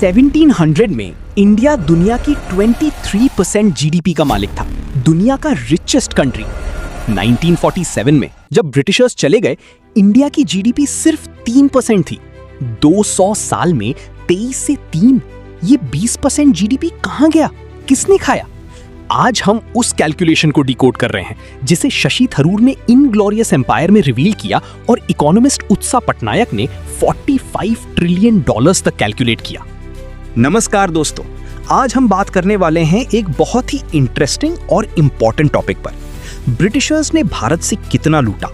1700 में इंडिया दुनिया की 23% जीडीपी का मालिक था, दुनिया का रिचेस्ट कंट्री। 1947 में जब ब्रिटिशर्स चले गए, इंडिया की जीडीपी सिर्फ 3% थी। 200 साल में 23 से 3, ये 20% जीडीपी कहां गया, किसने खाया? आज हम उस कैलकुलेशन को डिकोड कर रहे हैं जिसे शशि थरूर ने इनग्लोरियस एम्पायर में रिवील किया और इकोनॉमिस्ट उत्सा पटनायक ने $45 ट्रिलियन तक कैलकुलेट किया। नमस्कार दोस्तों, आज हम बात करने वाले हैं एक बहुत ही इंटरेस्टिंग और इंपॉर्टेंट टॉपिक पर। ब्रिटिशर्स ने भारत से कितना लूटा?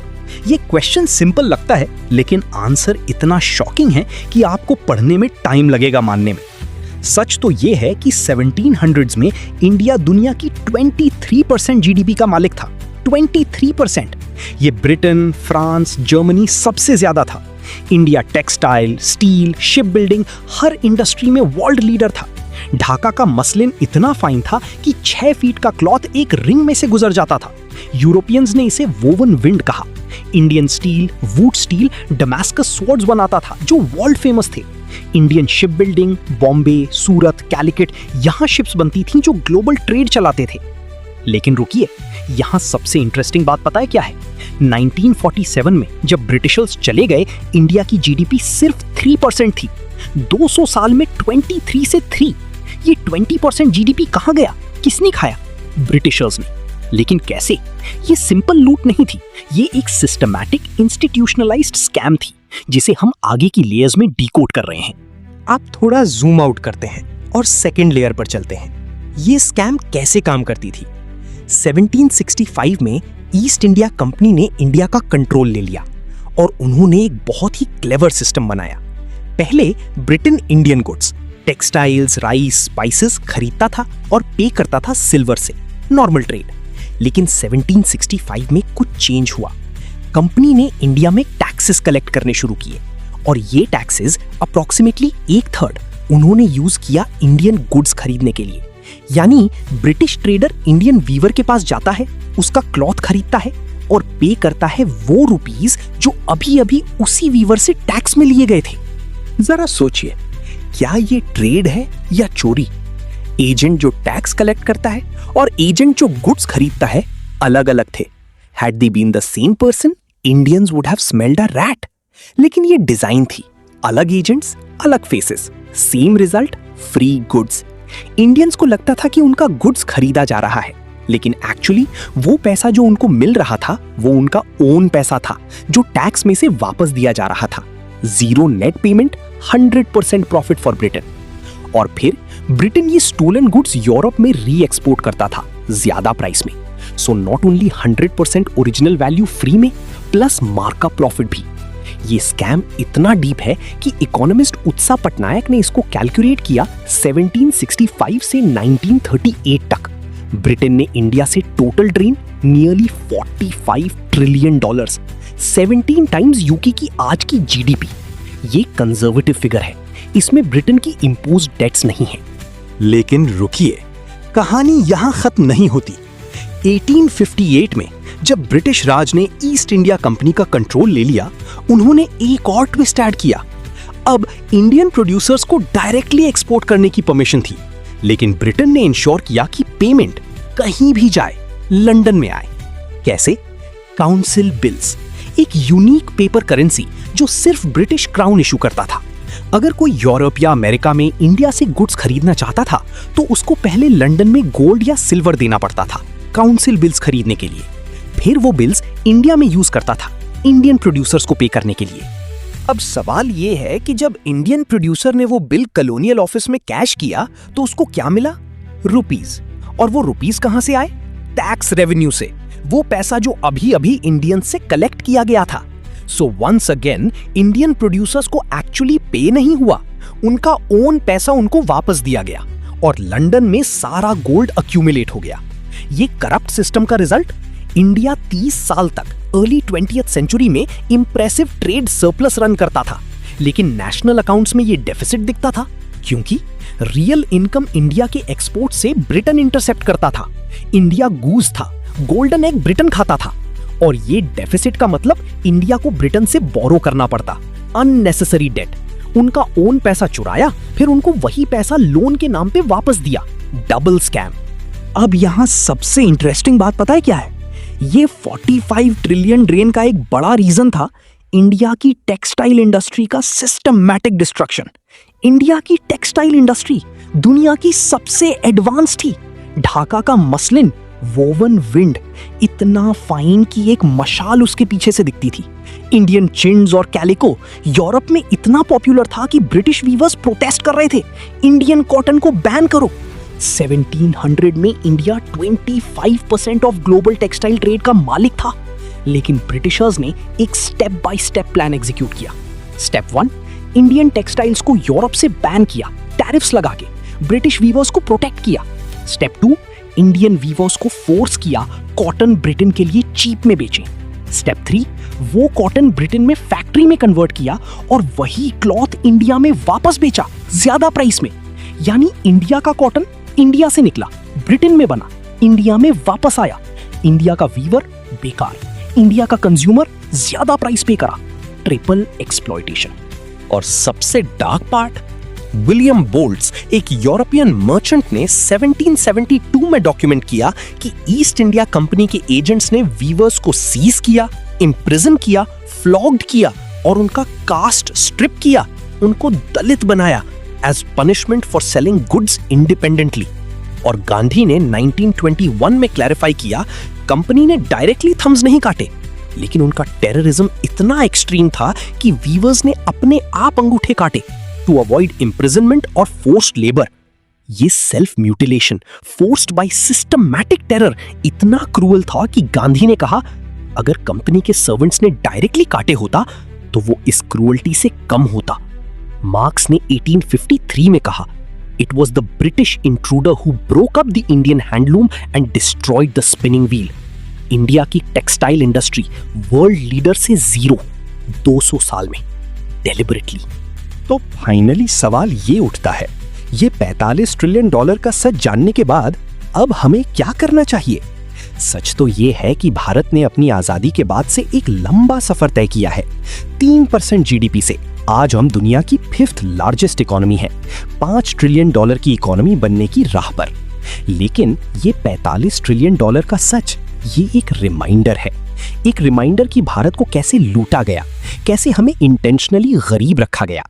ये क्वेश्चन सिंपल लगता है, लेकिन आंसर इतना शॉकिंग है कि आपको पढ़ने में टाइम लगेगा मानने में। सच तो ये है कि 1700s में इंडिया दुनिया की 23% जीडीपी का मालिक था। 23%। ये ब्रिटेन, फ्रांस, जर्मनी सबसे ज्यादा था। India textile, steel, ship building, हर इंडस्ट्री में वर्ल्ड लीडर था। ढाका का मसलिन इतना फाइन था कि 6 फीट का क्लॉथ एक रिंग में से गुजर जाता था। यूरोपियंस ने इसे वोवन विंड कहा। Indian steel, would steel, Damascus swords बनाता था जो वर्ल्ड फेमस थे। इंडियन शिप बिल्डिंग, बॉम्बे, सूरत, कैलिकट, यहां शिप्स बनती थीं जो ग्लोबल ट्रेड चलाते थे। लेकिन रुकिए, यहां सबसे इंटरेस्टिंग बात पता है क्या है? 1947 में जब ब्रिटिशर्स चले गए, इंडिया की जीडीपी सिर्फ 3% थी। 200 साल में 23 से 3, ये 20% जीडीपी कहां गया, किसने खाया? ब्रिटिशर्स ने। लेकिन कैसे? ये सिंपल लूट नहीं थी, ये एक सिस्टमैटिक इंस्टीट्यूशनलाइज्ड स्कैम थी जिसे हम आगे की लेयर्स में डिकोड कर रहे हैं। आप थोड़ा जूम आउट करते हैं और सेकंड लेयर पर चलते हैं। ये स्कैम कैसे काम करती थी? 1765 में ईस्ट इंडिया कंपनी ने इंडिया का कंट्रोल ले लिया और उन्होंने एक बहुत ही क्लेवर सिस्टम बनाया। पहले Britain Indian goods, textiles, rice, spices खरीदता था और पे करता था सिल्वर से, नॉर्मल ट्रेड। लेकिन 1765 में कुछ चेंज हुआ। कंपनी ने इंडिया में टैक्सेस कलेक्ट करने शुरू किए और ये टैक्सेस अप्रॉक्सीमेटली 1/3 उन्होंने यूज किया इंडियन गुड्स खरीदने के लिए। यानी ब्रिटिश ट्रेडर इंडियन वीवर के पास जाता है, उसका क्लॉथ खरीदता है और पे करता है वो रुपीस जो अभी अभी उसी वीवर से टैक्स में लिए गए थे। जरा सोचिए, क्या ये ट्रेड है या चोरी? एजेंट जो टैक्स कलेक्ट करता है और एजेंट जो गुड्स खरीदता है अलग अलग थे। Had they been the same person, Indians would have smelled a rat. लेकिन ये डिजाइन थी, अलग एजेंट्स, अलग faces, same result, free goods. Indians को लगता था कि उनका गुड्स खरीदा जा रहा है, लेकिन एक्चुअली वो पैसा जो उनको मिल रहा था वो उनका ओन पैसा था जो टैक्स में से वापस दिया जा रहा था। 0 net payment, 100% profit for Britain. और फिर ब्रिटेन ये स्टोलन गुड्स यूरोप में री एक्सपोर्ट करता था ज्यादा प्राइस में। So not only 100% original value free में, प्लस मार्कअप प्रॉफिट भी। ये स्कैम इतना डीप है कि इकोनॉमिस्ट उत्सा पटनायक ने इसको कैलकुलेट किया 1765 से 1938 तक। ब्रिटेन ने इंडिया से total drain nearly $45 trillion, 17 times UK की आज की जीडीपी। ये कंजर्वेटिव फिगर है, इसमें ब्रिटेन की इंपोज्ड डेट्स नहीं है। लेकिन रुकिए, कहानी यहां खत्म नहीं होती। 1858 में जब ब्रिटिश राज ने ईस्ट इंडिया कंपनी का कंट्रोल ले लिया, उन्होंने एक और ट्विस्ट ऐड किया। अब इंडियन प्रोड्यूसर्स को डायरेक्टली एक्सपोर्ट करने की परमिशन थी, लेकिन ब्रिटेन ने इंश्योर किया कि पेमेंट कहीं भी जाए, लंदन में आए। कैसे? काउंसिल बिल्स, एक यूनिक पेपर करेंसी जो सिर्फ ब्रिटिश क्राउन इशू करता था। अगर कोई यूरोप या अमेरिका में इंडिया से गुड्स खरीदना चाहता था तो उसको पहले लंदन में गोल्ड या सिल्वर देना पड़ता था काउंसिल बिल्स खरीदने के लिए। फिर वो बिल्स इंडिया में यूज करता था इंडियन प्रोड्यूसर्स को पे करने के लिए। अब सवाल ये है कि जब इंडियन प्रोड्यूसर ने वो बिल कॉलोनियल ऑफिस में कैश किया तो उसको क्या मिला? रुपीस। और वो रुपीस कहां से आए? टैक्स रेवेन्यू से, वो पैसा जो अभी अभी इंडियन से कलेक्ट किया गया था। So once again Indian producers को एक्चुअली पे नहीं हुआ, उनका ओन पैसा उनको वापस दिया गया और लंदन में सारा गोल्ड अक्यूमुलेट हो गया। ये करप्ट सिस्टम का रिजल्ट? इंडिया 30 साल तक अर्ली 20th सेंचुरी में इंप्रेसिव ट्रेड सरप्लस रन करता था, लेकिन नेशनल अकाउंट्स में ये डेफिसिट दिखता था क्योंकि रियल इनकम इंडिया के एक्सपोर्ट से ब्रिटेन इंटरसेप्ट करता था। इंडिया गूज था, गोल्डन एग ब्रिटेन खाता था और ये डेफिसिट का मतलब इंडिया को ब्रिटेन से बोरो करना पड़ता, अननेसेसरी डेट। उनका ओन पैसा चुराया, फिर उनको वही पैसा लोन के नाम पे वापस दिया। Double scam. अब यहां सबसे इंटरेस्टिंग बात पता है क्या है? ये 45 ट्रिलियन ड्रेन का एक बड़ा रीजन था इंडिया की टेक्सटाइल इंडस्ट्री का सिस्टमैटिक डिस्ट्रक्शन। इंडिया की टेक्सटाइल इंडस्ट्री दुनिया की सबसे एडवांस थी। ढाका का मसलिन, वोवन विंड, इतना फाइन कि एक मशाल उसके पीछे से दिखती थी। इंडियन चिन्स और कैलिको यूरोप में इतना पॉपुलर था कि ब्रिटिश वीवर्स प्रोटेस्ट कर रहे थे, इंडियन कॉटन को बैन करो। 1700 में India 25% of global textile trade का मालिक था, लेकिन ब्रिटिशर्स ने एक step by step plan execute किया। स्टेप 1, इंडियन टेक्सटाइल्स को यूरोप से बैन किया, टैरिफ्स लगा के ब्रिटिश वीवर्स को प्रोटेक्ट किया। स्टेप 2, इंडियन वीवर्स को फोर्स किया कॉटन ब्रिटेन के लिए चीप में बेचें। स्टेप 3, वो कॉटन ब्रिटेन में फैक्ट्री में कन्वर्ट किया और वही क्लॉथ इंडिया में वापस बेचा ज्यादा प्राइस में। यानी इंडिया का कॉटन इंडिया से निकला, ब्रिटेन में बना, इंडिया में वापस आया। इंडिया का वीवर बेकार, इंडिया का कंज्यूमर ज्यादा प्राइस पे करा। Triple exploitation. और सबसे डार्क पार्ट, विलियम बोल्ट्स, एक यूरोपियन मर्चेंट ने 1772 में डॉक्यूमेंट किया कि ईस्ट इंडिया कंपनी के एजेंट्स ने वीवर्स को सीज किया, इम्प्रिजन किया, फ्लॉग्ड किया और उनका कास्ट स्ट्रिप किया, उनको दलित बनाया as punishment for selling goods independently. और गांधी ने 1921 में क्लैरिफाई किया, कंपनी ने डायरेक्टली थम्स नहीं काटे, लेकिन उनका टेररिज्म इतना एक्सट्रीम था कि वीवर्स ने अपने आप अंगूठे काटे टू अवॉइड इम्प्रिजनमेंट और फोर्स्ड लेबर। ये self mutilation forced by systematic terror इतना क्रूअल था कि गांधी ने कहा, अगर कंपनी के सर्वेंट्स ने डायरेक्टली काटे होता तो वो इस क्रूअल्टी से कम होता। मार्क्स ने 1853 में कहा, it was the British intruder who broke up the Indian handloom and destroyed the spinning wheel. India की टेक्सटाइल इंडस्ट्री वर्ल्ड लीडर से 200 साल में, डेलिबरेटली। तो फाइनली सवाल ये उठता है, ये 45 ट्रिलियन डॉलर का सच जानने के बाद अब हमें क्या करना चाहिए? सच तो ये है कि भारत ने अपनी आजादी के बाद से एक लंबा सफर तय किया है। 3% जीडीपी से आज हम दुनिया की 5th लार्जेस्ट इकोनॉमी है, 5 ट्रिलियन डॉलर की इकोनॉमी बनने की राह पर। लेकिन ये 45 ट्रिलियन डॉलर का सच, ये एक रिमाइंडर है, एक रिमाइंडर कि भारत को कैसे लूटा गया, कैसे हमें इंटेंशनली गरीब रखा गया।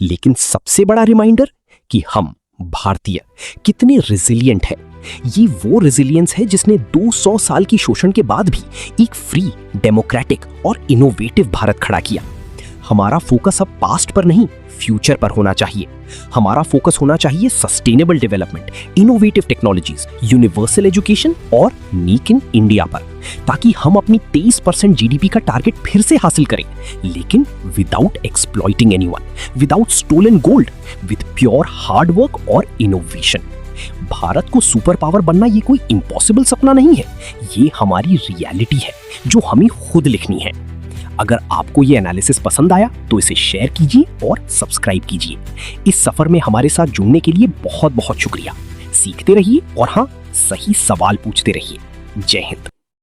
लेकिन सबसे बड़ा रिमाइंडर कि हम भारतीय कितने रेजिलिएंट हैं। ये वो रेजिलियंस है जिसने 200 साल की शोषण के बाद भी एक फ्री, डेमोक्रेटिक और इनोवेटिव भारत खड़ा किया। हमारा फोकस अब पास्ट पर नहीं, फ्यूचर पर होना चाहिए। हमारा फोकस होना चाहिए sustainable development, innovative technologies, universal education और मेक इन इंडिया पर, ताकि हम अपनी 23% जीडीपी का टारगेट फिर से हासिल करें, लेकिन without exploiting anyone, without stolen gold, with pure hard work और इनोवेशन। भारत को सुपर पावर बनना ये कोई इम्पॉसिबल सपना नहीं है, ये हमारी रियलिटी है जो हमें खुद लिखनी है। अगर आपको ये एनालिसिस पसंद आया तो इसे शेयर कीजिए और सब्सक्राइब कीजिए। इस सफर में हमारे साथ जुड़ने के लिए बहुत बहुत शुक्रिया। सीखते रहिए और हाँ, सही सवाल पूछते रहिए। जय हिंद।